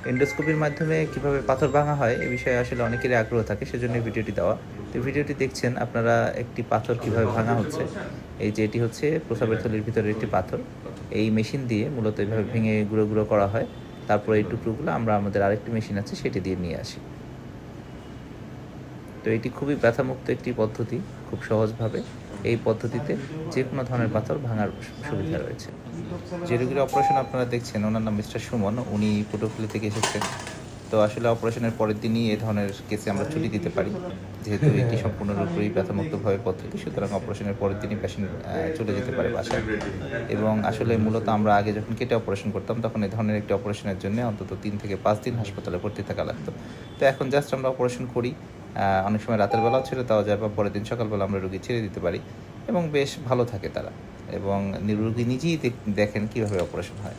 এন্ডোস্কোপির মাধ্যমে কিভাবে পাথর ভাঙা হয় এ বিষয়ে আসলে অনেকেরই আগ্রহ থাকে, সেজন্য ভিডিওটি দেওয়া। তো ভিডিওটি দেখছেন আপনারা, একটি পাথর কিভাবে ভাঙা হচ্ছে। এই যে এটি হচ্ছে প্রস্রাবের থলির ভিতরে একটি পাথর। এই মেশিন দিয়ে মূলত এভাবে ভেঙে গুঁড়ো গুঁড়ো করা হয়। তারপর এই টুকরোগুলো আমরা আমাদের আরেকটি মেশিন আছে সেটি দিয়ে নিয়ে আসি। তো এটি খুবই ব্যথামুক্ত একটি পদ্ধতি, খুব সহজভাবে এই পদ্ধতিতে যে কোনো ধরনের পাথর ভাঙার সুবিধা রয়েছে। যে রোগীর অপারেশন আপনারা দেখছেন ওনার নাম মিস্টার সুমন, উনি পটুয়াখালী থেকে এসেছেন। তো আসলে অপারেশনের পরের দিনই এই ধরনের কেসে আমরা ছুটি দিতে পারি, যেহেতু এটি সম্পূর্ণরূপেই ব্যথামুক্তভাবে পদ্ধতি, সুতরাং অপারেশনের পরের দিনই পেশেন্ট চলে যেতে পারে বাসায়। এবং আসলে মূলত আমরা আগে যখন কেটে অপারেশন করতাম তখন এই ধরনের একটি অপারেশনের জন্য অন্তত 3 থেকে 5 দিন হাসপাতালে ভর্তি থাকা লাগতো। তো এখন জাস্ট আমরা অপারেশন করি, অনেক সময় রাতের বেলাও ছেড়ে দেওয়া যায় বা পরের দিন সকালবেলা আমরা রোগী ছেড়ে দিতে পারি এবং বেশ ভালো থাকে তারা, এবং রোগী নিজেই দেখেন কীভাবে অপারেশন হয়।